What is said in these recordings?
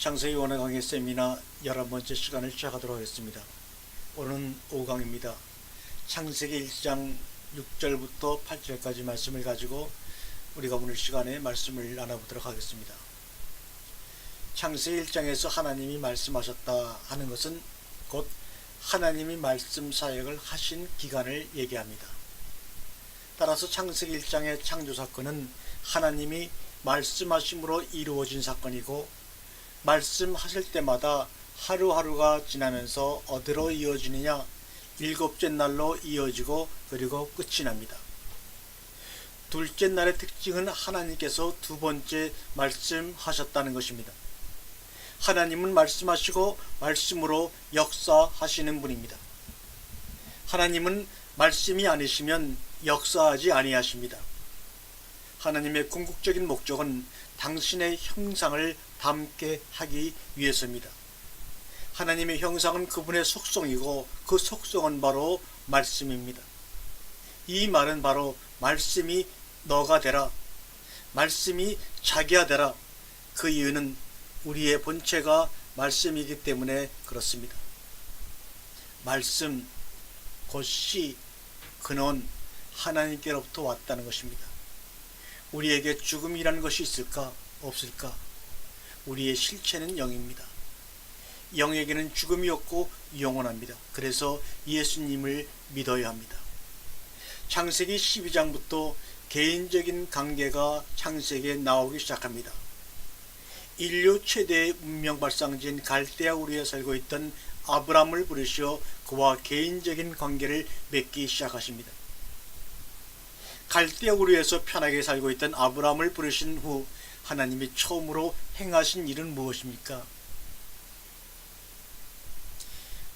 창세기 원어 강의 세미나 11번째 시간을 시작하도록 하겠습니다. 오늘은 5강입니다. 창세기 1장 6절부터 8절까지 말씀을 가지고 우리가 오늘 시간에 말씀을 나눠보도록 하겠습니다. 창세기 1장에서 하나님이 말씀하셨다 하는 것은 곧 하나님이 말씀 사역을 하신 기간을 얘기합니다. 따라서 창세기 1장의 창조 사건은 하나님이 말씀하심으로 이루어진 사건이고, 말씀하실 때마다 하루하루가 지나면서 어디로 이어지느냐, 일곱째 날로 이어지고 그리고 끝이 납니다. 둘째 날의 특징은 하나님께서 두 번째 말씀하셨다는 것입니다. 하나님은 말씀하시고 말씀으로 역사하시는 분입니다. 하나님은 말씀이 아니시면 역사하지 아니하십니다. 하나님의 궁극적인 목적은 당신의 형상을 담게 하기 위해서입니다. 하나님의 형상은 그분의 속성이고 그 속성은 바로 말씀입니다. 이 말은 바로 말씀이 너가 되라, 말씀이 자기야 되라. 그 이유는 우리의 본체가 말씀이기 때문에 그렇습니다. 말씀, 곧시 근원, 하나님께로부터 왔다는 것입니다. 우리에게 죽음이라는 것이 있을까? 없을까? 우리의 실체는 영입니다. 영에게는 죽음이 없고 영원합니다. 그래서 예수님을 믿어야 합니다. 창세기 12장부터 개인적인 관계가 창세기에 나오기 시작합니다. 인류 최대의 문명 발상지인 갈대아 우르에 살고 있던 아브람을 부르시어 그와 개인적인 관계를 맺기 시작하십니다. 갈대아 우르에서 편하게 살고 있던 아브람을 부르신 후 하나님이 처음으로 행하신 일은 무엇입니까?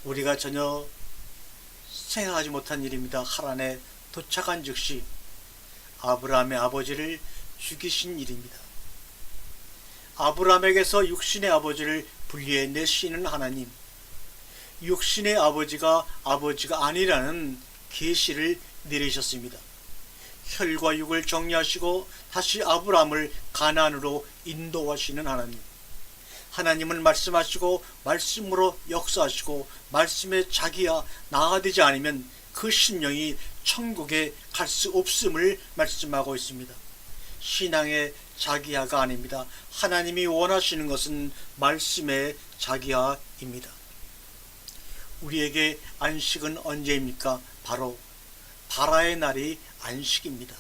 우리가 전혀 생각하지 못한 일입니다. 하란에 도착한 즉시 아브람의 아버지를 죽이신 일입니다. 아브람에게서 육신의 아버지를 분리해내시는 하나님, 육신의 아버지가 아니라는 계시를 내리셨습니다. 혈과 육을 정리하시고 다시 아브람을 가나안으로 인도하시는 하나님. 하나님은 말씀하시고 말씀으로 역사하시고 말씀에 자기야 나가 되지 않으면 그 심령이 천국에 갈 수 없음을 말씀하고 있습니다. 신앙의 자기야가 아닙니다. 하나님이 원하시는 것은 말씀의 자기야입니다. 우리에게 안식은 언제입니까? 바로 발아의 날이 안식입니다.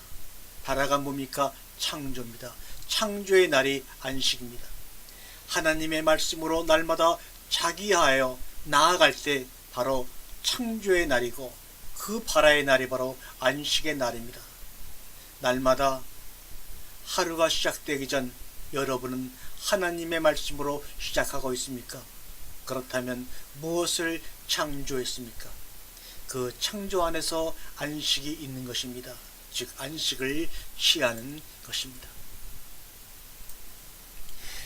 발아가 뭡니까? 창조입니다. 창조의 날이 안식입니다. 하나님의 말씀으로 날마다 자기하여 나아갈 때 바로 창조의 날이고, 그 발아의 날이 바로 안식의 날입니다. 날마다 하루가 시작되기 전 여러분은 하나님의 말씀으로 시작하고 있습니까? 그렇다면 무엇을 창조했습니까? 그 창조 안에서 안식이 있는 것입니다. 즉 안식을 취하는 것입니다.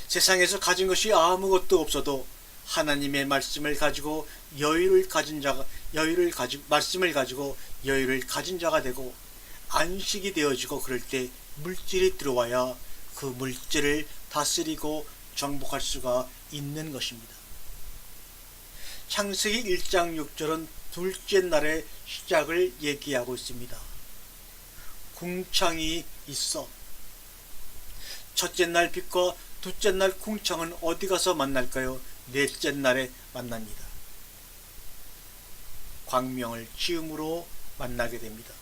세상에서 가진 것이 아무것도 없어도 하나님의 말씀을 가지고 말씀을 가지고 여유를 가진 자가 되고 안식이 되어지고, 그럴 때 물질이 들어와야 그 물질을 다스리고 정복할 수가 있는 것입니다. 창세기 1장 6절은 둘째 날의 시작을 얘기하고 있습니다. 궁창이 있어. 첫째 날 빛과 둘째 날 궁창은 어디 가서 만날까요? 넷째 날에 만납니다. 광명을 지음으로 만나게 됩니다.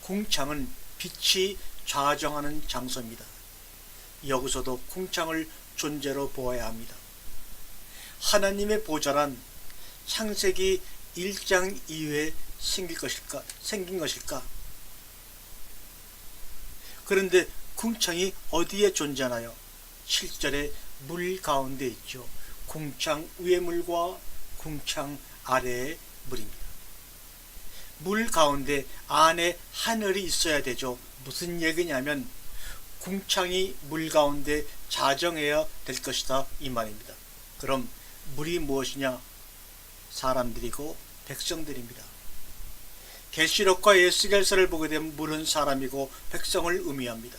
궁창은 빛이 좌정하는 장소입니다. 여기서도 궁창을 존재로 보아야 합니다. 하나님의 보좌란 창세기 1장 이후에 생긴 것일까? 그런데 궁창이 어디에 존재하나요? 7절에 물 가운데 있죠. 궁창 위의 물과 궁창 아래의 물입니다. 물 가운데 안에 하늘이 있어야 되죠. 무슨 얘기냐면 궁창이 물 가운데 자정해야 될 것이다, 이 말입니다. 그럼 물이 무엇이냐? 사람들이고 백성들입니다. 계시록과 에스겔서를 보게 되면 물은 사람이고 백성을 의미합니다.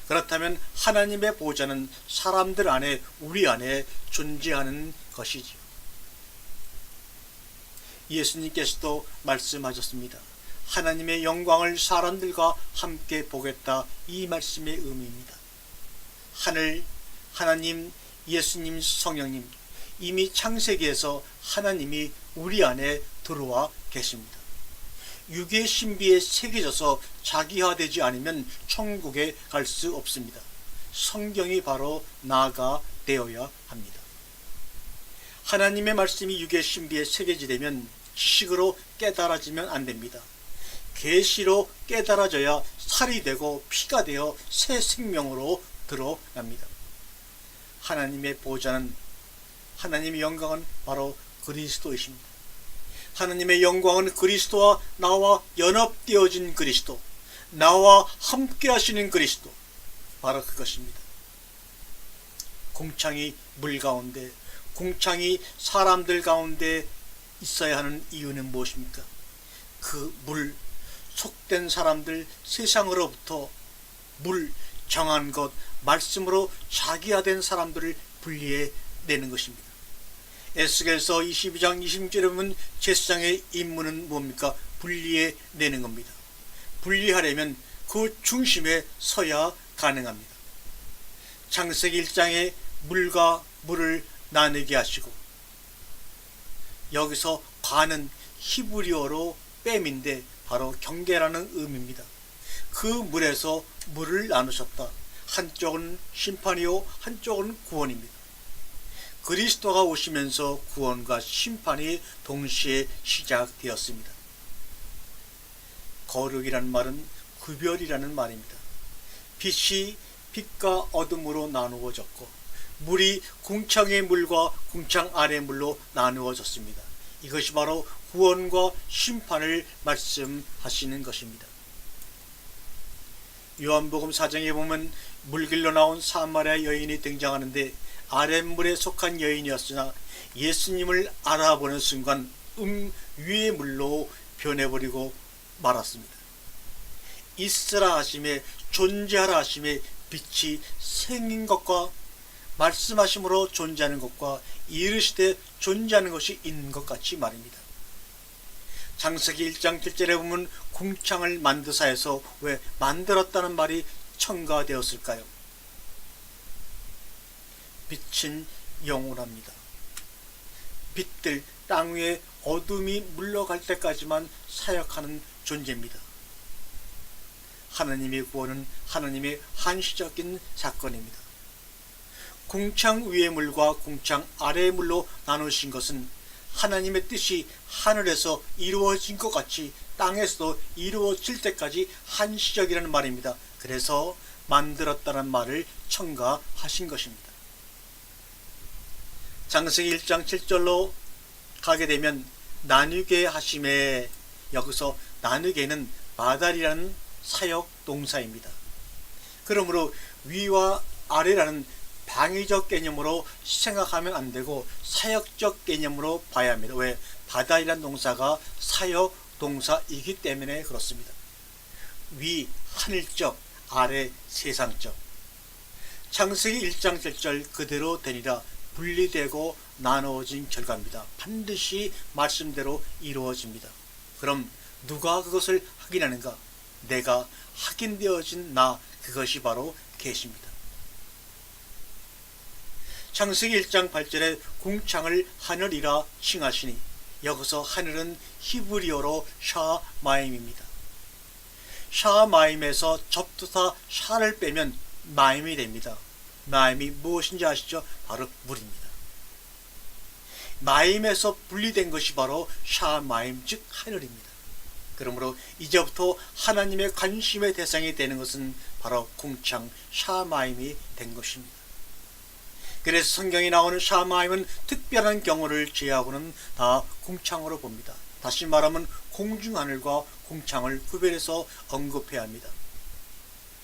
그렇다면 하나님의 보좌는 사람들 안에, 우리 안에 존재하는 것이지요. 예수님께서도 말씀하셨습니다. 하나님의 영광을 사람들과 함께 보겠다, 이 말씀의 의미입니다. 하늘, 하나님, 예수님, 성령님, 이미 창세기에서 하나님이 우리 안에 들어와 계십니다. 육의 신비에 새겨져서 자기화되지 않으면 천국에 갈 수 없습니다. 성경이 바로 나가 되어야 합니다. 하나님의 말씀이 육의 신비에 새겨지려면 지식으로 깨달아지면 안 됩니다. 계시로 깨달아져야 살이 되고 피가 되어 새 생명으로 드러납니다. 하나님의 보좌는, 하나님의 영광은 바로 그리스도이십니다. 하나님의 영광은 그리스도와 나와 연합되어진 그리스도, 나와 함께 하시는 그리스도, 바로 그것입니다. 궁창이 물 가운데, 궁창이 사람들 가운데 있어야 하는 이유는 무엇입니까? 그 물, 속된 사람들, 세상으로부터 물, 정한 것, 말씀으로 자기화된 사람들을 분리해 내는 것입니다. 에스겔서 22장 20절에 보면 제사장의 임무는 뭡니까? 분리해 내는 겁니다. 분리하려면 그 중심에 서야 가능합니다. 창세기 1장에 물과 물을 나누게 하시고, 여기서 관은 히브리어로 뺨인데 바로 경계라는 의미입니다. 그 물에서 물을 나누셨다. 한쪽은 심판이요, 한쪽은 구원입니다. 그리스도가 오시면서 구원과 심판이 동시에 시작되었습니다. 거룩이라는 말은 구별이라는 말입니다. 빛과 어둠으로 나누어졌고, 물이 궁창의 물과 궁창 아래 물로 나누어졌습니다. 이것이 바로 구원과 심판을 말씀하시는 것입니다. 요한복음 4장에 보면 물길로 나온 사마리아 여인이 등장하는데, 아랫물에 속한 여인이었으나 예수님을 알아보는 순간 위의 물로 변해버리고 말았습니다. 있으라 하심에, 존재하라 하심에 빛이 생긴 것과 말씀하심으로 존재하는 것과 이르시되 존재하는 것이 있는 것 같이 말입니다. 창세기 1장 7절에 보면 궁창을 만드사에서 왜 만들었다는 말이 첨가되었을까요? 빛은 영원합니다. 빛들, 땅 위에 어둠이 물러갈 때까지만 사역하는 존재입니다. 하나님의 구원은 하나님의 한시적인 사건입니다. 궁창 위의 물과 궁창 아래의 물로 나누신 것은 하나님의 뜻이 하늘에서 이루어진 것 같이 땅에서도 이루어질 때까지 한시적이라는 말입니다. 그래서 만들었다는 말을 첨가하신 것입니다. 창세기 1장 7절로 가게 되면 나누게 하심에, 여기서 나누게는 마달이라는 사역 동사입니다. 그러므로 위와 아래라는 방위적 개념으로 생각하면 안 되고 사역적 개념으로 봐야 합니다. 왜? 바다이라는 동사가 사역 동사이기 때문에 그렇습니다. 위 하늘적, 아래 세상적. 창세기 1장 7절 그대로 되니라 분리되고 나누어진 결과입니다. 반드시 말씀대로 이루어집니다. 그럼 누가 그것을 확인하는가? 내가 확인되어진 나, 그것이 바로 계시입니다. 창세기 1장 8절에 궁창을 하늘이라 칭하시니, 여기서 하늘은 히브리어로 샤마임입니다. 샤마임에서 접두사 샤를 빼면 마임이 됩니다. 마임이 무엇인지 아시죠? 바로 물입니다. 마임에서 분리된 것이 바로 샤마임, 즉 하늘입니다. 그러므로 이제부터 하나님의 관심의 대상이 되는 것은 바로 궁창 샤마임이 된 것입니다. 그래서 성경에 나오는 샤마임은 특별한 경우를 제외하고는 다 궁창으로 봅니다. 다시 말하면 공중하늘과 궁창을 구별해서 언급해야 합니다.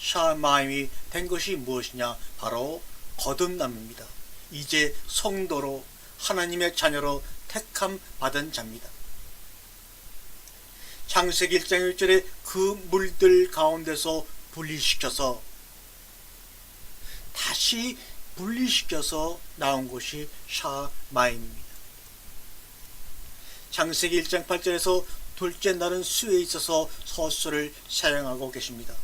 샤마임이 된 것이 무엇이냐? 바로 거듭남입니다. 이제 성도로, 하나님의 자녀로 택함 받은 자입니다. 창세기 1장 1절에 그 물들 가운데서 분리시켜서 다시 분리시켜서 나온 것이 샤마임입니다. 창세기 1장 8절에서 둘째 날은 수에 있어서 서술을 사용하고 계십니다.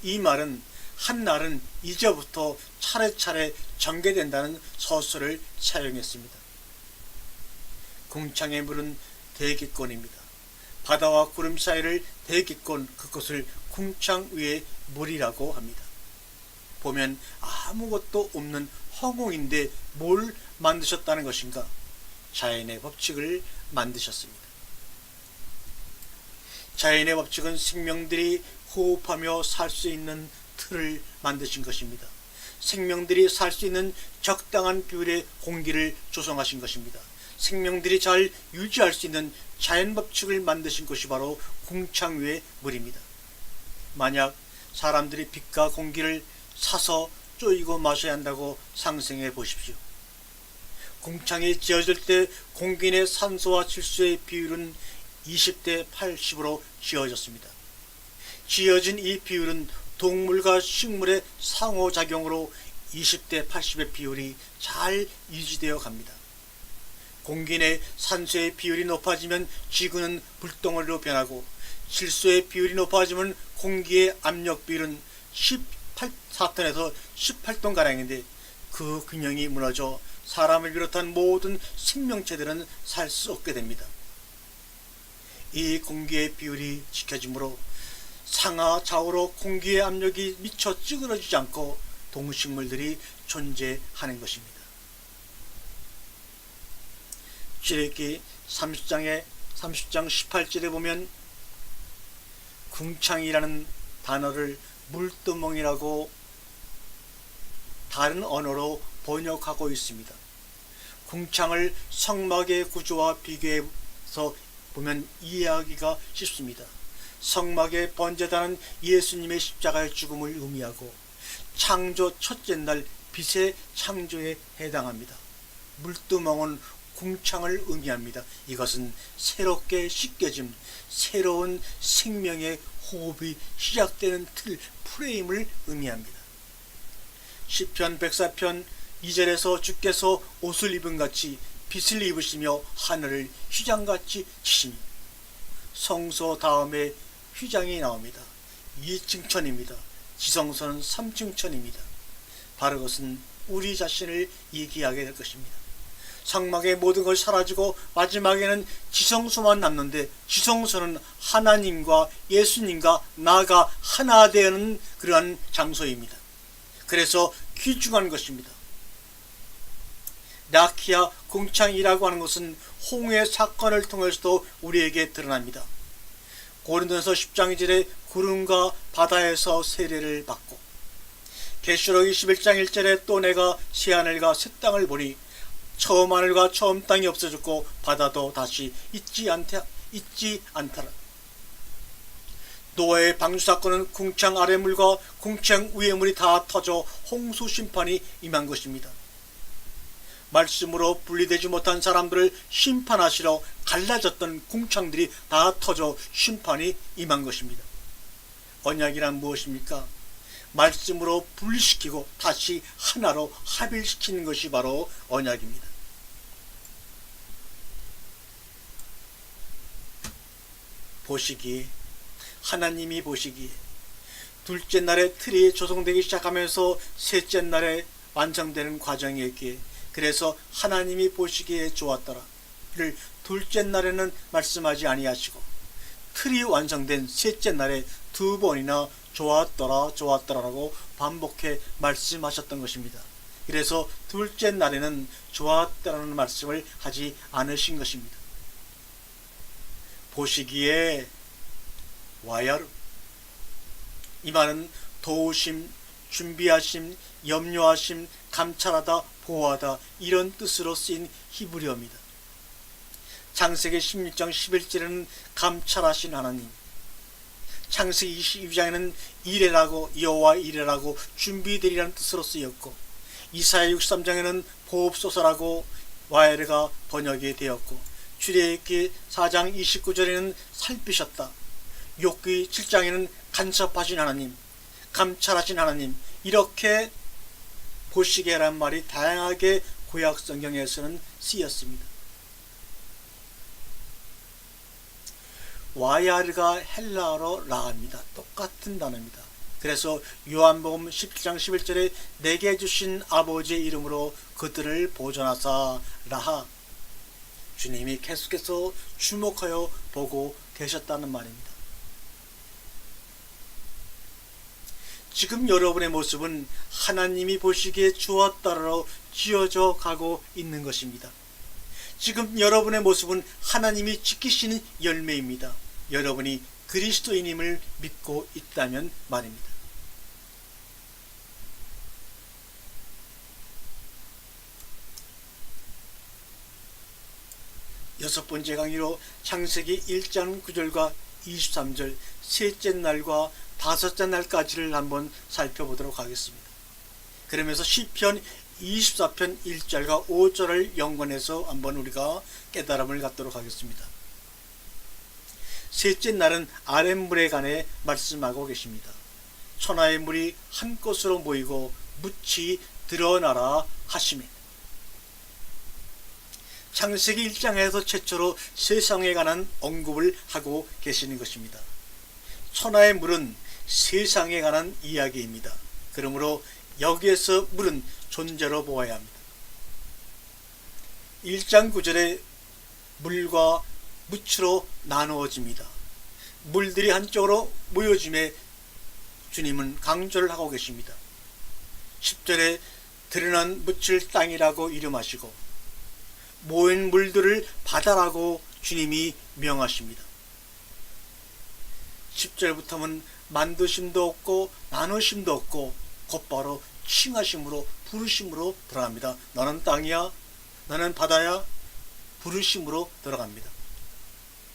이 말은 한 날은 이제부터 차례차례 전개된다는 서술을 사용했습니다. 궁창의 물은 대기권입니다. 바다와 구름 사이를 대기권, 그것을 궁창 위의 물이라고 합니다. 보면 아무것도 없는 허공인데 뭘 만드셨다는 것인가? 자연의 법칙을 만드셨습니다. 자연의 법칙은 생명들이 호흡하며 살 수 있는 틀을 만드신 것입니다. 생명들이 살 수 있는 적당한 비율의 공기를 조성하신 것입니다. 생명들이 잘 유지할 수 있는 자연 법칙을 만드신 것이 바로 궁창 위의 물입니다. 만약 사람들이 빛과 공기를 사서 쪼이고 마셔야 한다고 상상해 보십시오. 궁창이 지어질 때 공기 내 산소와 질소의 비율은 20대 80으로 지어졌습니다. 지어진 이 비율은 동물과 식물의 상호작용으로 20대 80의 비율이 잘 유지되어 갑니다. 공기 내 산소의 비율이 높아지면 지구는 불덩어리로 변하고, 질소의 비율이 높아지면 공기의 압력 비율은 14톤에서 18톤가량인데 그 균형이 무너져 사람을 비롯한 모든 생명체들은 살 수 없게 됩니다. 이 공기의 비율이 지켜지므로 상하 좌우로 공기의 압력이 미쳐 찌그러지지 않고 동식물들이 존재하는 것입니다. 출애굽기 30장 18절에 보면 궁창이라는 단어를 물두멍이라고 다른 언어로 번역하고 있습니다. 궁창을 성막의 구조와 비교해서 보면 이해하기가 쉽습니다. 성막의 번제단은 예수님의 십자가의 죽음을 의미하고 창조 첫째 날 빛의 창조에 해당합니다. 물두멍은 궁창을 의미합니다. 이것은 새롭게 씻겨짐, 새로운 생명의 호흡이 시작되는 틀, 프레임을 의미합니다. 시편 104편 2절에서 주께서 옷을 입은 같이 빛을 입으시며 하늘을 휘장같이 치시니, 성소 다음에 휘장이 나옵니다. 2층천입니다. 지성소는 3층천입니다. 바로 그것은 우리 자신을 얘기하게 될 것입니다. 성막의 모든 것이 사라지고 마지막에는 지성소만 남는데, 지성소는 하나님과 예수님과 나가 하나 되는 그러한 장소입니다. 그래서 귀중한 것입니다. 라키아 궁창이라고 하는 것은 홍해 사건을 통해서도 우리에게 드러납니다. 고린도전서 10장 2절에 구름과 바다에서 세례를 받고, 계시록 21장 1절에 또 내가 새하늘과 새 땅을 보니 처음 하늘과 처음 땅이 없어졌고 바다도 다시 있지 않더라. 노아의 방주 사건은 궁창 아래 물과 궁창 위의 물이 다 터져 홍수 심판이 임한 것입니다. 말씀으로 분리되지 못한 사람들을 심판하시러 갈라졌던 궁창들이 다 터져 심판이 임한 것입니다. 언약이란 무엇입니까? 말씀으로 분리시키고 다시 하나로 합일시키는 것이 바로 언약입니다. 보시기에, 하나님이 보시기에 둘째 날에 틀이 조성되기 시작하면서 셋째 날에 완성되는 과정이었기에, 그래서 하나님이 보시기에 좋았더라 를 둘째 날에는 말씀하지 아니하시고 틀이 완성된 셋째 날에 두 번이나 좋았더라라고 반복해 말씀하셨던 것입니다. 그래서 둘째 날에는 좋았더라는 말씀을 하지 않으신 것입니다. 보시기에 와야르, 이 말은 도우심, 준비하심, 염려하심, 감찰하다, 보호하다, 이런 뜻으로 쓰인 히브리어입니다. 창세기 16장 11절에는 감찰하신 하나님, 창세기 22장에는 이래라고, 여호와 이래라고 준비되리라는 뜻으로 쓰였고, 이사야 63장에는 보옵소서라고 와야르가 번역이 되었고, 출애굽기 4장 29절에는 살피셨다, 욥기 7장에는 간섭하신 하나님, 감찰하신 하나님, 이렇게 보시게란 말이 다양하게 구약 성경에서는 쓰였습니다. 와야르가 헬라어로 라합니다. 똑같은 단어입니다. 그래서 요한복음 17장 11절에 내게 주신 아버지의 이름으로 그들을 보존하사 라하, 주님이 계속해서 주목하여 보고 계셨다는 말입니다. 지금 여러분의 모습은 하나님이 보시기에 주와 따르러 지어져 가고 있는 것입니다. 지금 여러분의 모습은 하나님이 지키시는 열매입니다. 여러분이 그리스도인임을 믿고 있다면 말입니다. 여섯 번째 강의로 창세기 1장 9절과 23절 셋째 날과 다섯째 날까지를 한번 살펴보도록 하겠습니다. 그러면서 시편 24편 1절과 5절을 연관해서 한번 우리가 깨달음을 갖도록 하겠습니다. 셋째 날은 아랫물에 관해 말씀하고 계십니다. 천하의 물이 한 곳으로 모이고 묻이 드러나라 하시매. 창세기 1장에서 최초로 세상에 관한 언급을 하고 계시는 것입니다. 천하의 물은 세상에 관한 이야기입니다. 그러므로 여기에서 물은 존재로 보아야 합니다. 1장 9절에 물과 묻으로 나누어집니다. 물들이 한쪽으로 모여짐에 주님은 강조를 하고 계십니다. 10절에 드러난 묻을 땅이라고 이름하시고 모인 물들을 바다라고 주님이 명하십니다. 10절부터는 만드심도 없고 나누심도 없고 곧바로 칭하심으로 부르심으로 들어갑니다. 너는 땅이야, 너는 바다야, 부르심으로 들어갑니다.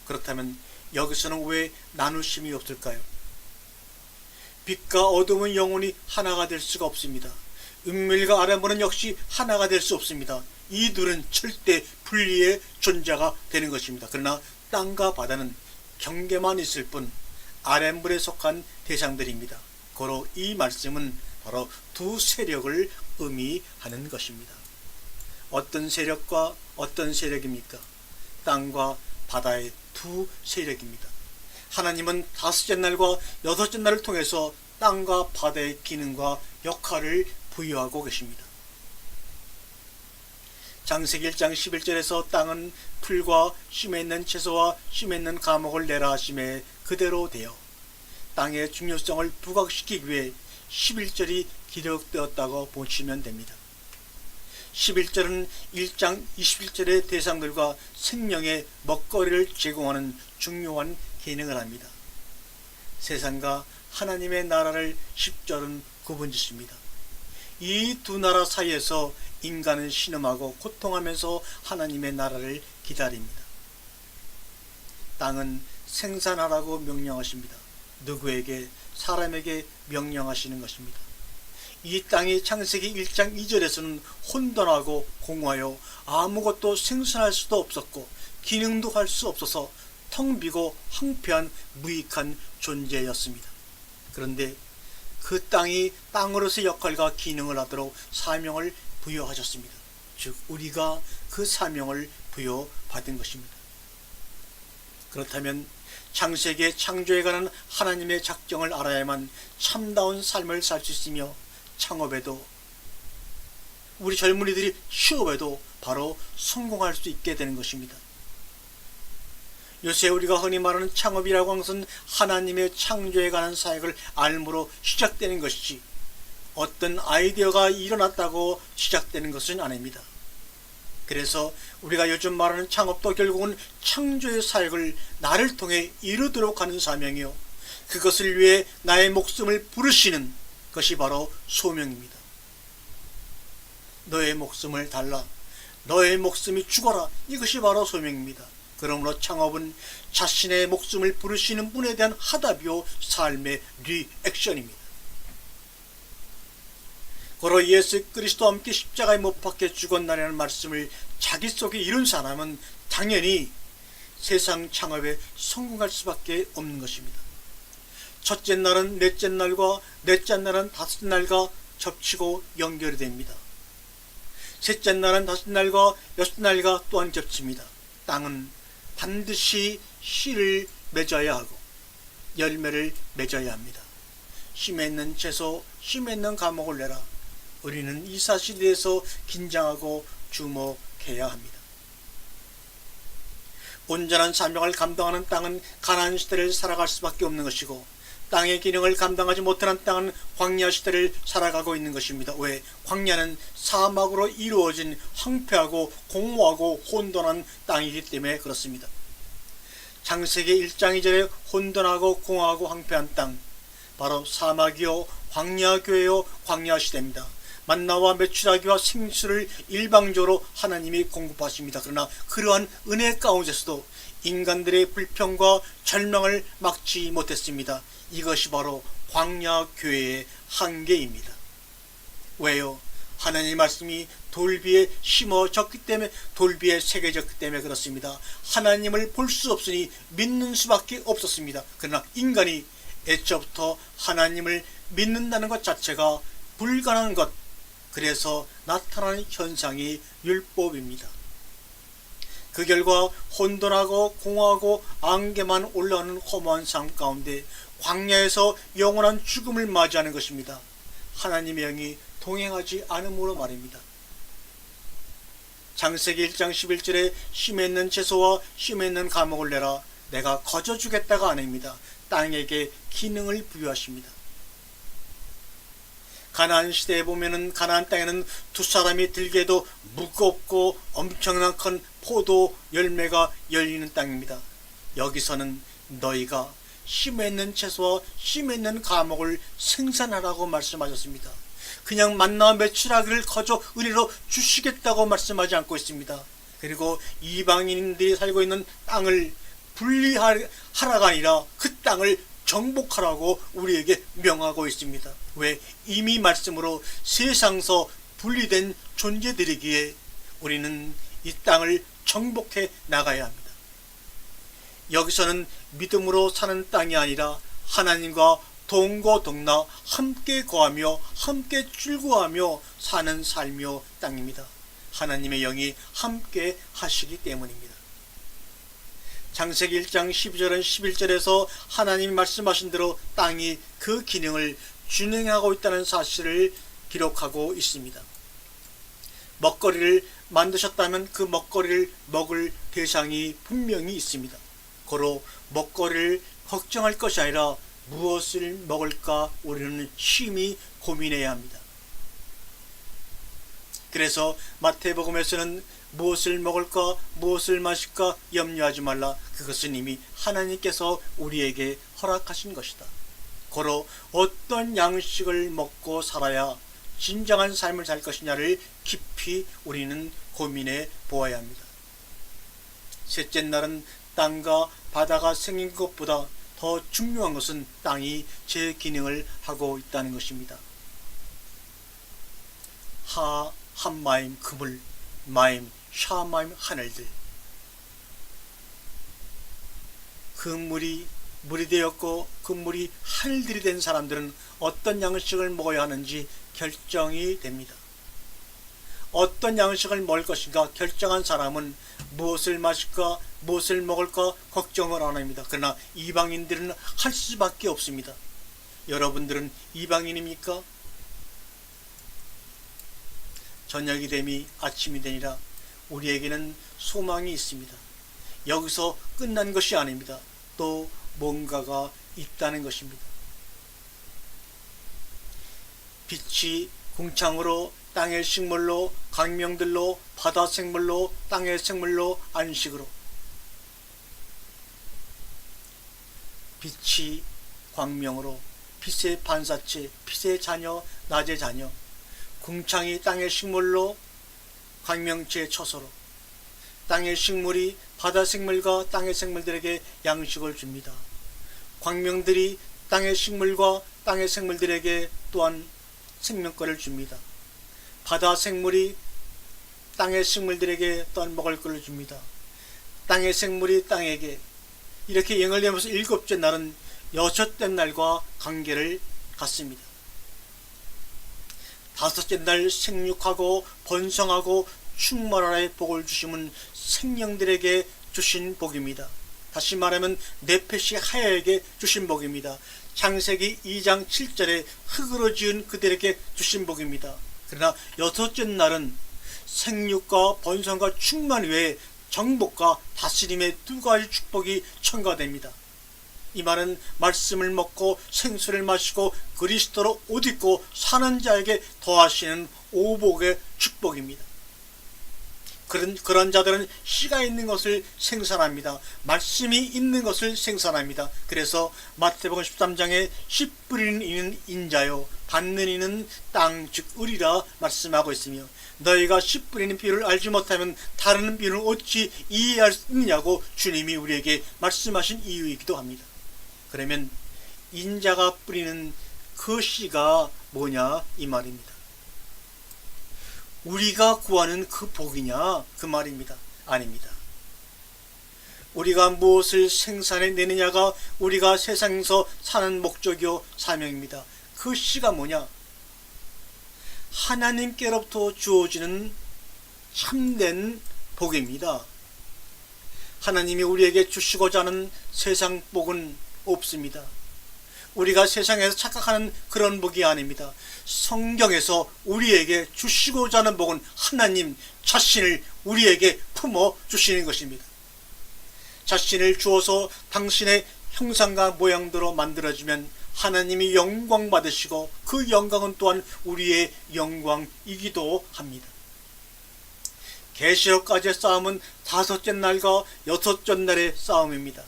그렇다면 여기서는 왜 나누심이 없을까요? 빛과 어둠은 영원히 하나가 될 수가 없습니다. 은밀과 아랫물은 역시 하나가 될 수 없습니다. 이 둘은 절대 분리의 존재가 되는 것입니다. 그러나 땅과 바다는 경계만 있을 뿐 아랫물에 속한 대상들입니다. 고로 이 말씀은 바로 두 세력을 의미하는 것입니다. 어떤 세력과 어떤 세력입니까? 땅과 바다의 두 세력입니다. 하나님은 다섯째 날과 여섯째 날을 통해서 땅과 바다의 기능과 역할을 부여하고 계십니다. 창세기 1장 11절에서 땅은 풀과 심에 있는 채소와 심에 있는 가목을 내라 하심에 그대로 되어 땅의 중요성을 부각시키기 위해 11절이 기록되었다고 보시면 됩니다. 11절은 1장 21절의 대상들과 생명의 먹거리를 제공하는 중요한 기능을 합니다. 세상과 하나님의 나라를 10절은 구분짓습니다. 이 두 나라 사이에서 인간은 신음하고 고통하면서 하나님의 나라를 기다립니다. 땅은 생산하라고 명령하십니다. 누구에게? 사람에게 명령하시는 것입니다. 이 땅이 창세기 1장 2절에서는 혼돈하고 공허하여 아무것도 생산할 수도 없었고 기능도 할 수 없어서 텅 비고 황폐한 무익한 존재였습니다. 그런데 그 땅이 땅으로서의 역할과 기능을 하도록 사명을 부여하셨습니다. 즉 우리가 그 사명을 부여받은 것입니다. 그렇다면 창세기의 창조에 관한 하나님의 작정을 알아야만 참다운 삶을 살 수 있으며 창업에도 우리 젊은이들이 취업에도 바로 성공할 수 있게 되는 것입니다. 요새 우리가 흔히 말하는 창업이라고 하는 것은 하나님의 창조에 관한 사역을 알므로 시작되는 것이지 어떤 아이디어가 일어났다고 시작되는 것은 아닙니다. 그래서 우리가 요즘 말하는 창업도 결국은 창조의 사역을 나를 통해 이루도록 하는 사명이요 그것을 위해 나의 목숨을 부르시는 것이 바로 소명입니다. 너의 목숨을 달라, 너의 목숨이 죽어라, 이것이 바로 소명입니다. 그러므로 창업은 자신의 목숨을 부르시는 분에 대한 하답이요 삶의 리액션입니다. 고로 예수 그리스도와 함께 십자가에 못 박혀 죽었나라는 말씀을 자기 속에 이룬 사람은 당연히 세상 창업에 성공할 수밖에 없는 것입니다. 첫째 날은 넷째 날과 넷째 날은 다섯째 날과 접치고 연결이 됩니다. 셋째 날은 다섯 날과 여섯 날과 또한 겹칩니다. 땅은 반드시 씨를 맺어야 하고 열매를 맺어야 합니다. 씨 맺는 채소, 씨 맺는 과목을 내라. 우리는 이 사실에 대해서 긴장하고 주목해야 합니다. 온전한 사명을 감당하는 땅은 가나안 시대를 살아갈 수밖에 없는 것이고, 땅의 기능을 감당하지 못하는 땅은 광야 시대를 살아가고 있는 것입니다. 왜? 광야는 사막으로 이루어진 황폐하고 공허하고 혼돈한 땅이기 때문에 그렇습니다. 창세기 1장 2절에 혼돈하고 공허하고 황폐한 땅, 바로 사막이요 광야교회요 광야시대입니다. 만나와 메추라기와 생수를 일방적으로 하나님이 공급하십니다. 그러나 그러한 은혜 가운데서도 인간들의 불평과 절망을 막지 못했습니다. 이것이 바로 광야교회의 한계입니다. 왜요? 하나님의 말씀이 돌비에 심어졌기 때문에, 돌비에 새겨졌기 때문에 그렇습니다. 하나님을 볼 수 없으니 믿는 수밖에 없었습니다. 그러나 인간이 애초부터 하나님을 믿는다는 것 자체가 불가능한 것, 그래서 나타나는 현상이 율법입니다. 그 결과 혼돈하고 공허하고 안개만 올라오는 허무한 삶 가운데 광야에서 영원한 죽음을 맞이하는 것입니다. 하나님의 영이 동행하지 않음으로 말입니다. 창세기 1장 11절에 씨 맺는 채소와 씨 맺는 과목을 내라. 내가 거저 주겠다가 아닙니다. 땅에게 기능을 부여하십니다. 가나안 시대에 보면은 가나안 땅에는 두 사람이 들기에도 무겁고 엄청난 큰 포도 열매가 열리는 땅입니다. 여기서는 너희가 씨 맺는 채소와 씨 맺는 과목을 생산하라고 말씀하셨습니다. 그냥 만나와 메추라기를 거저 은혜로 주시겠다고 말씀하지 않고 있습니다. 그리고 이방인들이 살고 있는 땅을 분리하라가 아니라 그 땅을 정복하라고 우리에게 명하고 있습니다. 왜? 이미 말씀으로 세상서 분리된 존재들이기에 우리는 이 땅을 정복해 나가야 합니다. 여기서는 믿음으로 사는 땅이 아니라 하나님과 동거동나 함께 거하며 함께 즐거워하며 사는 삶의 땅입니다. 하나님의 영이 함께 하시기 때문입니다. 창세기 1장 12절은 11절에서 하나님이 말씀하신 대로 땅이 그 기능을 준행하고 있다는 사실을 기록하고 있습니다. 먹거리를 만드셨다면 그 먹거리를 먹을 대상이 분명히 있습니다. 고로 먹거리를 걱정할 것이 아니라 무엇을 먹을까 우리는 심히 고민해야 합니다. 그래서 마태복음에서는 무엇을 먹을까 무엇을 마실까 염려하지 말라. 그것은 이미 하나님께서 우리에게 허락하신 것이다. 고로 어떤 양식을 먹고 살아야 진정한 삶을 살 것이냐를 깊이 우리는 고민해 보아야 합니다. 셋째 날은 땅과 바다가 생긴 것보다 더 중요한 것은 땅이 제 기능을 하고 있다는 것입니다. 하 한마임 그물, 마임 샤마임 하늘들. 그 물이 되었고 그 물이 하늘들이 된 사람들은 어떤 양식을 먹어야 하는지 결정이 됩니다. 어떤 양식을 먹을 것인가 결정한 사람은 무엇을 마실까 무엇을 먹을까 걱정을 안 합니다. 그러나 이방인들은 할 수밖에 없습니다. 여러분들은 이방인입니까? 저녁이 되니 아침이 되니라 우리에게는 소망이 있습니다. 여기서 끝난 것이 아닙니다. 또 뭔가가 있다는 것입니다. 빛이 궁창으로 땅의 식물로 광명들로 바다 생물로 땅의 생물로 안식으로 빛이 광명으로 빛의 반사체 빛의 자녀 낮의 자녀 궁창이 땅의 식물로 광명체의 처소로 땅의 식물이 바다 생물과 땅의 생물들에게 양식을 줍니다. 광명들이 땅의 식물과 땅의 생물들에게 또한 생명권을 줍니다. 바다 생물이 땅의 식물들에게 또한 먹을 것을 줍니다. 땅의 생물이 땅에게 이렇게 영을 내면서 일곱째 날은 여섯째 날과 관계를 갖습니다. 다섯째 날 생육하고 번성하고 충만하라의 복을 주심은 생명들에게 주신 복입니다. 다시 말하면 네페시 하야에게 주신 복입니다. 창세기 2장 7절에 흙으로 지은 그들에게 주신 복입니다. 그러나 여섯째 날은 생육과 번성과 충만 외에 정복과 다스림의 두 가지 축복이 첨가됩니다. 이 말은 말씀을 먹고 생수를 마시고 그리스도로 옷 입고 사는 자에게 더하시는 오복의 축복입니다. 그런 자들은 씨가 있는 것을 생산합니다. 말씀이 있는 것을 생산합니다. 그래서 마태복음 13장에 씨 뿌리는 이는 인자요 받는 이는 땅 즉 을이라 말씀하고 있으며, 너희가 씨 뿌리는 비유를 알지 못하면 다른 비유를 어찌 이해할 수 있느냐고 주님이 우리에게 말씀하신 이유이기도 합니다. 그러면 인자가 뿌리는 그 씨가 뭐냐 이 말입니다. 우리가 구하는 그 복이냐 그 말입니다. 아닙니다. 우리가 무엇을 생산해내느냐가 우리가 세상에서 사는 목적이요 사명입니다. 그 씨가 뭐냐? 하나님께로부터 주어지는 참된 복입니다. 하나님이 우리에게 주시고자 하는 세상 복은 없습니다. 우리가 세상에서 착각하는 그런 복이 아닙니다. 성경에서 우리에게 주시고자 하는 복은 하나님 자신을 우리에게 품어 주시는 것입니다. 자신을 주어서 당신의 형상과 모양대로 만들어주면 하나님이 영광 받으시고 그 영광은 또한 우리의 영광이기도 합니다. 계시록까지의 싸움은 다섯째 날과 여섯째 날의 싸움입니다.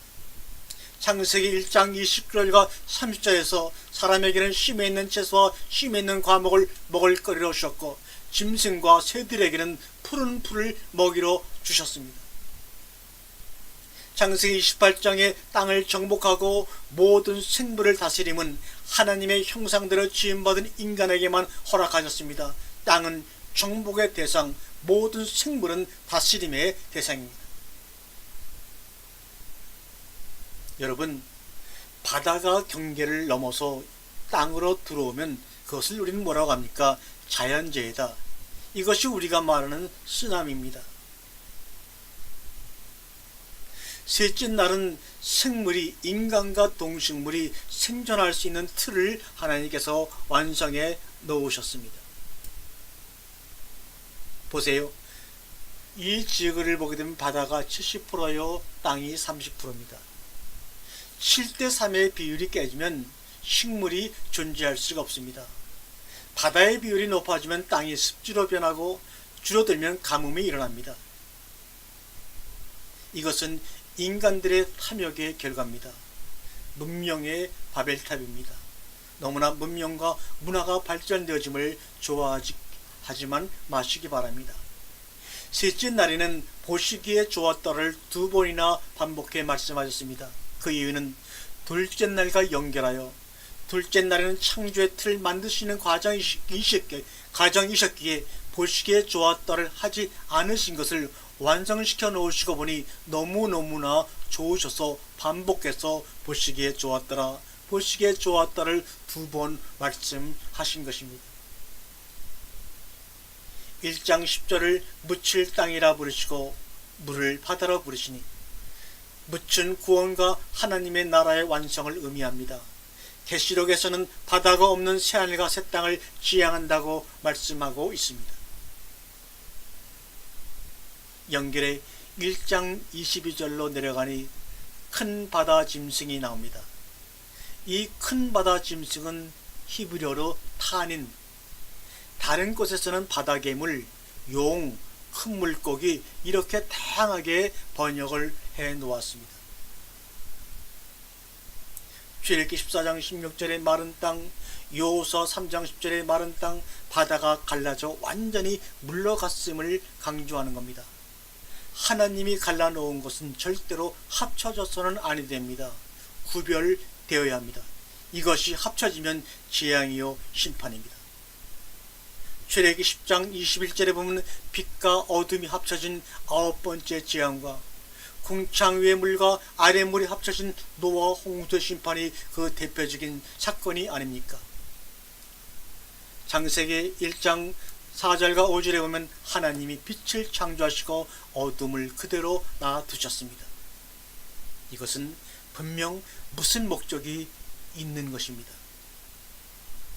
창세기 1장 29절과 30절에서 사람에게는 심에 있는 채소와 심에 있는 과목을 먹을거리로 주셨고 짐승과 새들에게는 푸른 풀을 먹이로 주셨습니다. 창세기 28장에 땅을 정복하고 모든 생물을 다스림은 하나님의 형상대로 지음받은 인간에게만 허락하셨습니다. 땅은 정복의 대상, 모든 생물은 다스림의 대상입니다. 여러분, 바다가 경계를 넘어서 땅으로 들어오면 그것을 우리는 뭐라고 합니까? 자연재해다. 이것이 우리가 말하는 쓰나미입니다. 셋째 날은 생물이, 인간과 동식물이 생존할 수 있는 틀을 하나님께서 완성해 놓으셨습니다. 보세요. 이 지구를 보게 되면 바다가 70%요 땅이 30%입니다. 7대3의 비율이 깨지면 식물이 존재할 수가 없습니다. 바다의 비율이 높아지면 땅이 습지로 변하고 줄어들면 가뭄이 일어납니다. 이것은 인간들의 탐욕의 결과입니다. 문명의 바벨탑입니다. 너무나 문명과 문화가 발전되어짐을 좋아하지만 마시기 바랍니다. 셋째 날에는 보시기에 좋았다를 2번이나 반복해 말씀하셨습니다. 그 이유는 둘째 날과 연결하여 둘째 날에는 창조의 틀을 만드시는 과정이셨기에 보시기에 좋았다를 하지 않으신 것을 완성시켜 놓으시고 보니 너무너무나 좋으셔서 반복해서 보시기에 좋았더라, 보시기에 좋았다를 2번 말씀하신 것입니다. 1장 10절을 묻힐 땅이라 부르시고 물을 바다라 부르시니 묻힌 구원과 하나님의 나라의 완성을 의미합니다. 계시록에서는 바다가 없는 새하늘과 새 땅을 지향한다고 말씀하고 있습니다. 연결에 1장 22절로 내려가니 큰 바다 짐승이 나옵니다. 이 큰 바다 짐승은 히브리어로 타닌, 다른 곳에서는 바다괴물, 용, 큰 물고기 이렇게 다양하게 번역을 해 놓았습니다. 출애굽기 14장 16절의 마른 땅, 여호수아 3장 10절의 마른 땅, 바다가 갈라져 완전히 물러갔음을 강조하는 겁니다. 하나님이 갈라놓은 것은 절대로 합쳐져서는 아니 됩니다. 구별되어야 합니다. 이것이 합쳐지면 재앙이요 심판입니다. 출애굽기 10장 21절에 보면 빛과 어둠이 합쳐진 9번째 재앙과 궁창 위의 물과 아래 물이 합쳐진 노아 홍수 심판이 그 대표적인 사건이 아닙니까? 창세기 1장 4절과 5절에 보면 하나님이 빛을 창조하시고 어둠을 그대로 놔두셨습니다. 이것은 분명 무슨 목적이 있는 것입니다.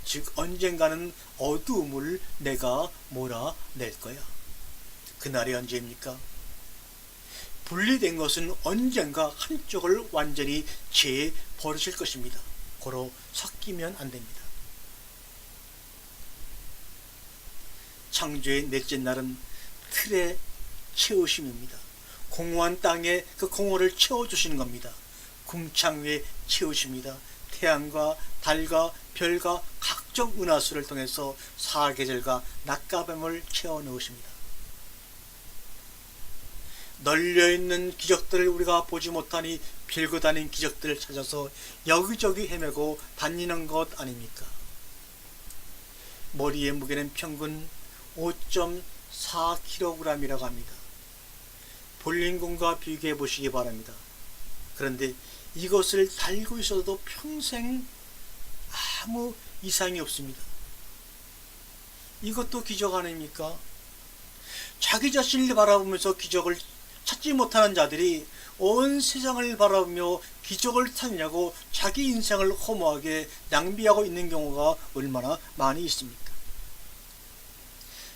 즉 언젠가는 어두움을 내가 몰아낼 거야. 그날이 언제입니까? 분리된 것은 언젠가 한쪽을 완전히 재버리실 것입니다. 고로 섞이면 안 됩니다. 창조의 넷째 날은 틀의 채우심입니다. 공허한 땅에 그 공허를 채워주시는 겁니다. 궁창 위에 채우십니다. 태양과 달과 별과 각종 은하수를 통해서 사계절과 낮과 밤을 채워 넣으십니다. 널려있는 기적들을 우리가 보지 못하니 빌고 다닌 기적들을 찾아서 여기저기 헤매고 다니는 것 아닙니까? 머리의 무게는 평균 5.4kg이라고 합니다. 볼링공과 비교해 보시기 바랍니다. 그런데 이것을 달고 있어도 평생 아무 이상이 없습니다. 이것도 기적 아닙니까? 자기 자신을 바라보면서 기적을 찾지 못하는 자들이 온 세상을 바라보며 기적을 찾냐고 자기 인생을 허무하게 낭비하고 있는 경우가 얼마나 많이 있습니까?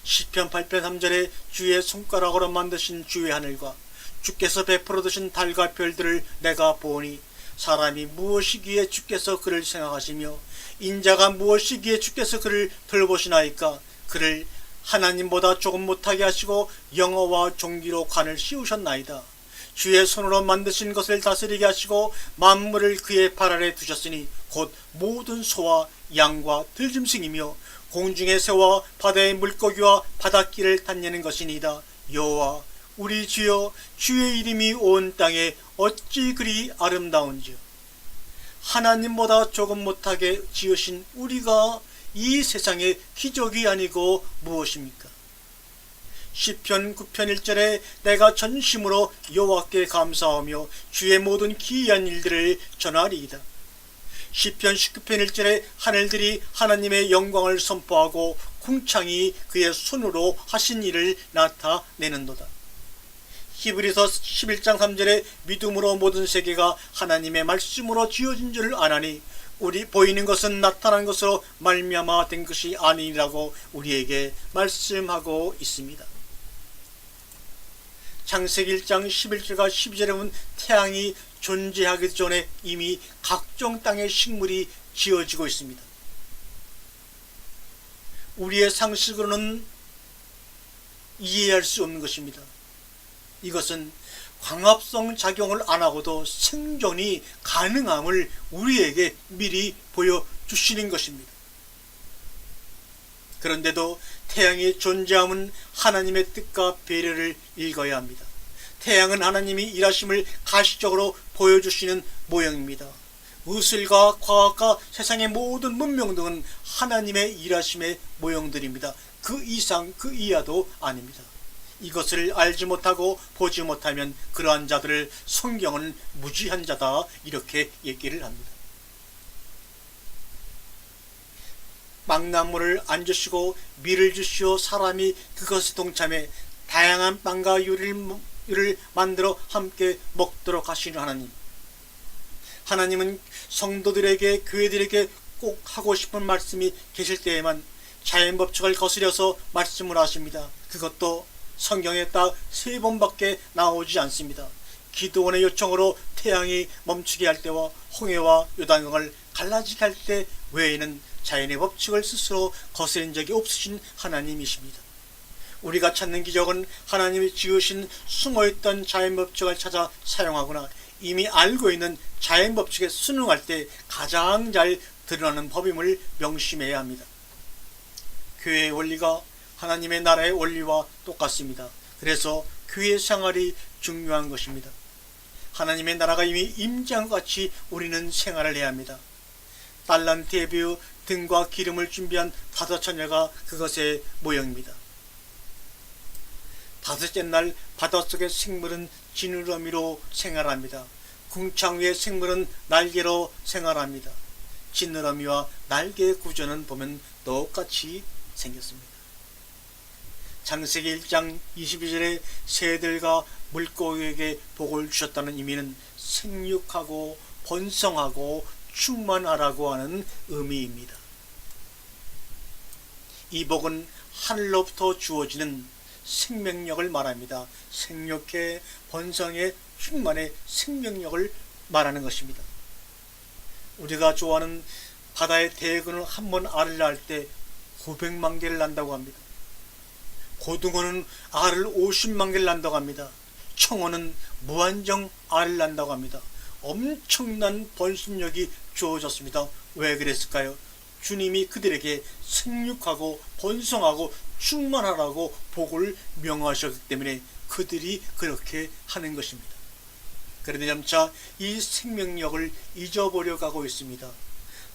시편 8편 3절에 주의 손가락으로 만드신 주의 하늘과 주께서 베풀어 두신 달과 별들을 내가 보니 사람이 무엇이기에 주께서 그를 생각하시며 인자가 무엇이기에 주께서 그를 돌보시나이까. 그를 하나님보다 조금 못하게 하시고 영어와 종기로 관을 씌우셨나이다. 주의 손으로 만드신 것을 다스리게 하시고 만물을 그의 발 아래 두셨으니 곧 모든 소와 양과 들짐승이며 공중의 새와 바다의 물고기와 바닷길을 다니는 것이니이다. 여호와 우리 주여, 주의 이름이 온 땅에 어찌 그리 아름다운지요. 하나님보다 조금 못하게 지으신 우리가 이 세상의 기적이 아니고 무엇입니까? 시편 9편 1절에 내가 전심으로 여호와께 감사하며 주의 모든 기이한 일들을 전하리이다. 시편 19편 1절에 하늘들이 하나님의 영광을 선포하고 궁창이 그의 손으로 하신 일을 나타내는도다. 히브리서 11장 3절에 믿음으로 모든 세계가 하나님의 말씀으로 지어진 줄 아나니 우리 보이는 것은 나타난 것으로 말미암아 된 것이 아니라고 우리에게 말씀하고 있습니다. 창세기 1장 11절과 12절에 보면 태양이 존재하기 전에 이미 각종 땅의 식물이 지어지고 있습니다. 우리의 상식으로는 이해할 수 없는 것입니다. 이것은 광합성 작용을 안 하고도 생존이 가능함을 우리에게 미리 보여주시는 것입니다. 그런데도 태양의 존재함은 하나님의 뜻과 배려를 읽어야 합니다. 태양은 하나님이 일하심을 가시적으로 보여주시는 모형입니다. 의술과 과학과 세상의 모든 문명 등은 하나님의 일하심의 모형들입니다. 그 이상 그 이하도 아닙니다. 이것을 알지 못하고 보지 못하면 그러한 자들을 성경은 무지한 자다 이렇게 얘기를 합니다. 망나무를 안 주시고 밀을 주시어 사람이 그것에 동참해 다양한 빵과 요리를 만들어 함께 먹도록 하시는 하나님. 하나님은 성도들에게 교회들에게 꼭 하고 싶은 말씀이 계실 때에만 자연법칙을 거스려서 말씀을 하십니다. 그것도 성경에 딱 3번밖에 나오지 않습니다. 기도원의 요청으로 태양이 멈추게 할 때와 홍해와 요단강을 갈라지게 할 때 외에는 자연의 법칙을 스스로 거스린 적이 없으신 하나님이십니다. 우리가 찾는 기적은 하나님이 지으신 숨어있던 자연법칙을 찾아 사용하거나 이미 알고 있는 자연법칙에 순응할 때 가장 잘 드러나는 법임을 명심해야 합니다. 교회의 원리가 하나님의 나라의 원리와 똑같습니다. 그래서 교회 생활이 중요한 것입니다. 하나님의 나라가 이미 임재한 것 같이 우리는 생활을 해야 합니다. 달란트의 비유 등과 기름을 준비한 5 처녀가 그것의 모형입니다. 5째 날 바닷속의 생물은 지느러미로 생활합니다. 궁창 위의 생물은 날개로 생활합니다. 지느러미와 날개의 구조는 보면 똑같이 생겼습니다. 창세기 1장 22절에 새들과 물고기에게 복을 주셨다는 의미는 생육하고 번성하고 충만하라고 하는 의미입니다. 이 복은 하늘로부터 주어지는 생명력을 말합니다. 생육해 번성해 충만의 생명력을 말하는 것입니다. 우리가 좋아하는 바다의 대군은 한 번 알을 낳을 때 900만 개를 낳는다고 합니다. 고등어는 알을 50만 개를 낳는다고 합니다. 청어는 무한정 알을 낳는다고 합니다. 엄청난 번식력이 주어졌습니다. 왜 그랬을까요? 주님이 그들에게 생육하고 번성하고 충만하라고 복을 명하셨기 때문에 그들이 그렇게 하는 것입니다. 그런데 점차 이 생명력을 잊어버려 가고 있습니다.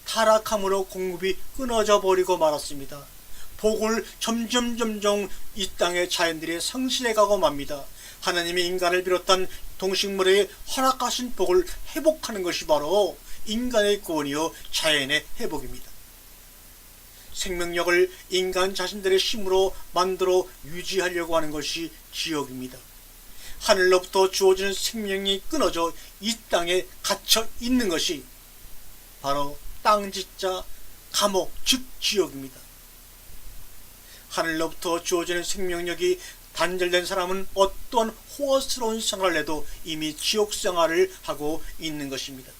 타락함으로 공급이 끊어져 버리고 말았습니다. 복을 점점 이 땅의 자연들이 상실해 가고 맙니다. 하나님이 인간을 비롯한 동식물에게 허락하신 복을 회복하는 것이 바로 인간의 구원이요 자연의 회복입니다. 생명력을 인간 자신들의 힘으로 만들어 유지하려고 하는 것이 지옥입니다. 하늘로부터 주어지는 생명이 끊어져 이 땅에 갇혀 있는 것이 바로 땅짓자 감옥 즉 지옥입니다. 하늘로부터 주어지는 생명력이 단절된 사람은 어떤 호화스러운 생활을 해도 이미 지옥 생활을 하고 있는 것입니다.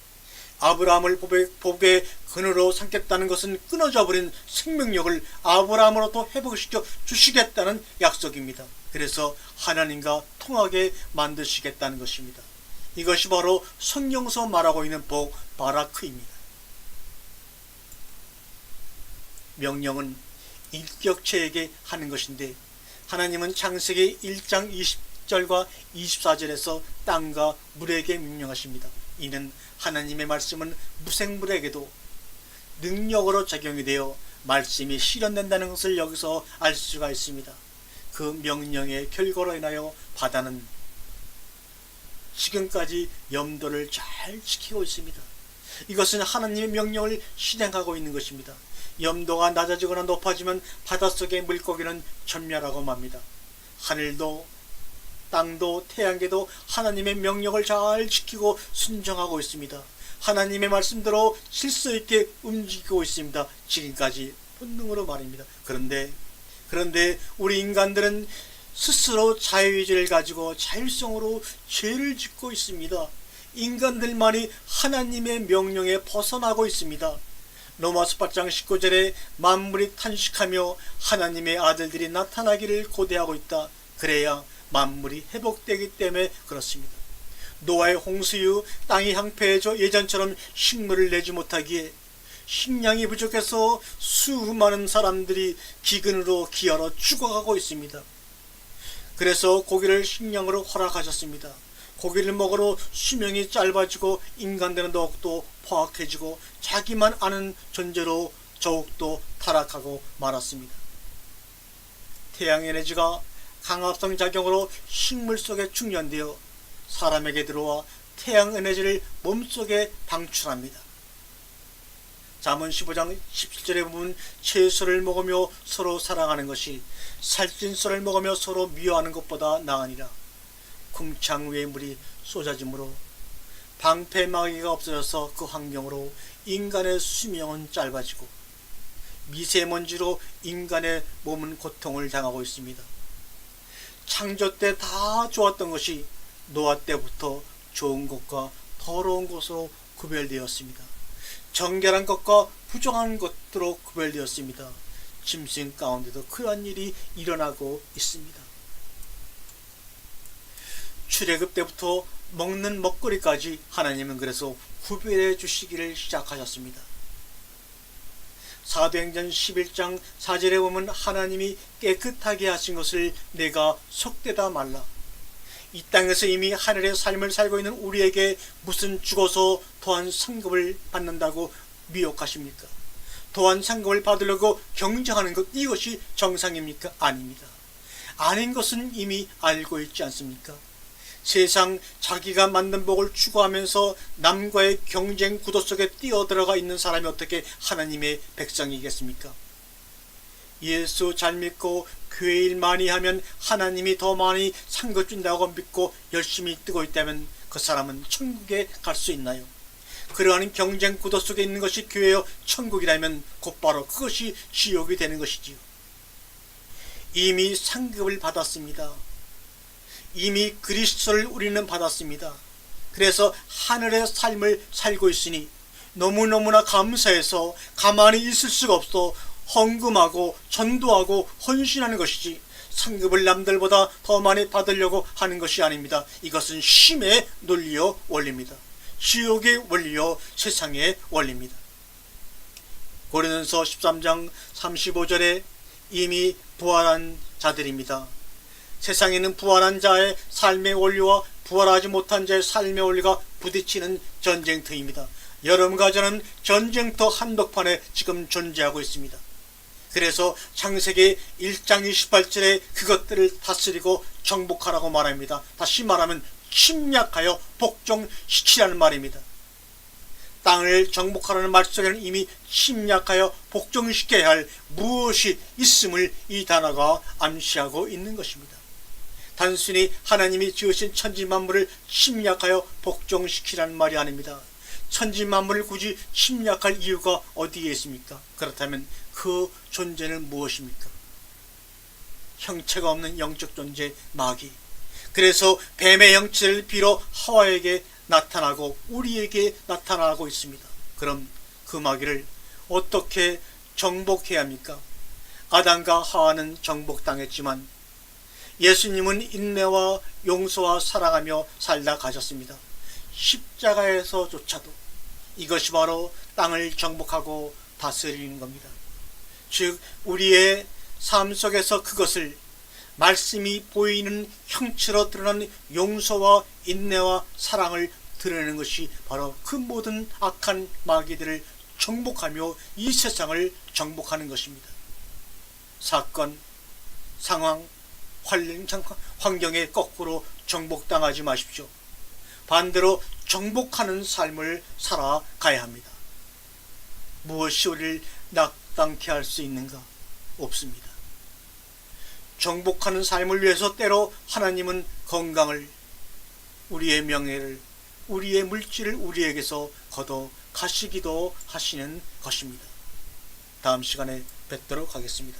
아브라함을 복의 근원으로 삼겠다는 것은 끊어져 버린 생명력을 아브라함으로부터 회복시켜 주시겠다는 약속입니다. 그래서 하나님과 통하게 만드시겠다는 것입니다. 이것이 바로 성경에서 말하고 있는 복 바라크입니다. 명령은 인격체에게 하는 것인데 하나님은 창세기 1장 20절과 24절에서 땅과 물에게 명령하십니다. 이는 하나님의 말씀은 무생물에게도 능력으로 작용이 되어 말씀이 실현된다는 것을 여기서 알 수가 있습니다. 그 명령의 결과로 인하여 바다는 지금까지 염도를 잘 지키고 있습니다. 이것은 하나님의 명령을 실행하고 있는 것입니다. 염도가 낮아지거나 높아지면 바닷속의 물고기는 전멸하고 맙니다. 하늘도 땅도 태양계도 하나님의 명령을 잘 지키고 순종하고 있습니다. 하나님의 말씀대로 질서 있게 움직이고 있습니다. 지금까지 본능으로 말입니다. 그런데 우리 인간들은 스스로 자유의지를 가지고 자율성으로 죄를 짓고 있습니다. 인간들만이 하나님의 명령에 벗어나고 있습니다. 로마서 8장 19절에 만물이 탄식하며 하나님의 아들들이 나타나기를 고대하고 있다. 그래야 만물이 회복되기 때문에 그렇습니다. 노아의 홍수 이후 땅이 황폐해져 예전처럼 식물을 내지 못하기에 식량이 부족해서 수많은 사람들이 기근으로 기아로 죽어가고 있습니다. 그래서 고기를 식량으로 허락하셨습니다. 고기를 먹으러 수명이 짧아지고 인간들은 더욱더 포악해지고 자기만 아는 존재로 더욱더 타락하고 말았습니다. 태양 에너지가 강압성 작용으로 식물 속에 충전되어 사람에게 들어와 태양 에너지를 몸속에 방출합니다. 잠언 15장 17절에 보면 채소를 먹으며 서로 사랑하는 것이 살찐 쌀을 먹으며 서로 미워하는 것보다 나으니라. 궁창 위의 물이 쏟아짐으로 방패막이가 없어져서 그 환경으로 인간의 수명은 짧아지고 미세먼지로 인간의 몸은 고통을 당하고 있습니다. 창조 때 다 좋았던 것이 노아 때부터 좋은 것과 더러운 것으로 구별되었습니다. 정결한 것과 부정한 것으로 구별되었습니다. 짐승 가운데도 그러한 일이 일어나고 있습니다. 출애굽 때부터 먹는 먹거리까지 하나님은 그래서 구별해 주시기를 시작하셨습니다. 사도행전 11장 4절에 보면 하나님이 깨끗하게 하신 것을 내가 속되다 말라. 이 땅에서 이미 하늘의 삶을 살고 있는 우리에게 무슨 죽어서 더한 상급을 받는다고 미혹하십니까? 더한 상급을 받으려고 경쟁하는 것, 이것이 정상입니까? 아닙니다. 아닌 것은 이미 알고 있지 않습니까? 세상 자기가 만든 복을 추구하면서 남과의 경쟁 구도 속에 뛰어들어가 있는 사람이 어떻게 하나님의 백성이겠습니까? 예수 잘 믿고 교회 일 많이 하면 하나님이 더 많이 상급 준다고 믿고 열심히 뜨고 있다면 그 사람은 천국에 갈 수 있나요? 그러한 경쟁 구도 속에 있는 것이 교회여 천국이라면 곧바로 그것이 지옥이 되는 것이지요. 이미 상급을 받았습니다. 이미 그리스도를 우리는 받았습니다. 그래서 하늘의 삶을 살고 있으니 너무너무나 감사해서 가만히 있을 수가 없어 헌금하고 전도하고 헌신하는 것이지 상급을 남들보다 더 많이 받으려고 하는 것이 아닙니다. 이것은 심의 논리요 원리입니다. 지옥의 원리요 세상의 원리입니다. 고린도서 13장 35절에 이미 부활한 자들입니다. 세상에는 부활한 자의 삶의 원리와 부활하지 못한 자의 삶의 원리가 부딪히는 전쟁터입니다. 여러분과 저는 전쟁터 한복판에 지금 존재하고 있습니다. 그래서 창세기 1장 28절에 그것들을 다스리고 정복하라고 말합니다. 다시 말하면 침략하여 복종시키라는 말입니다. 땅을 정복하라는 말 속에는 이미 침략하여 복종시켜야 할 무엇이 있음을 이 단어가 암시하고 있는 것입니다. 단순히 하나님이 지으신 천지만물을 침략하여 복종시키라는 말이 아닙니다. 천지만물을 굳이 침략할 이유가 어디에 있습니까? 그렇다면 그 존재는 무엇입니까? 형체가 없는 영적 존재 마귀. 그래서 뱀의 형체를 빌어 하와에게 나타나고 우리에게 나타나고 있습니다. 그럼 그 마귀를 어떻게 정복해야 합니까? 아담과 하와는 정복당했지만 예수님은 인내와 용서와 사랑하며 살다 가셨습니다. 십자가에서조차도 이것이 바로 땅을 정복하고 다스리는 겁니다. 즉 우리의 삶 속에서 그것을 말씀이 보이는 형체로 드러난 용서와 인내와 사랑을 드러내는 것이 바로 그 모든 악한 마귀들을 정복하며 이 세상을 정복하는 것입니다. 사건, 상황, 환경에 거꾸로 정복당하지 마십시오. 반대로 정복하는 삶을 살아가야 합니다. 무엇이 우리를 낙담케 할 수 있는가? 없습니다. 정복하는 삶을 위해서 때로 하나님은 건강을, 우리의 명예를, 우리의 물질을 우리에게서 걷어 가시기도 하시는 것입니다. 다음 시간에 뵙도록 하겠습니다.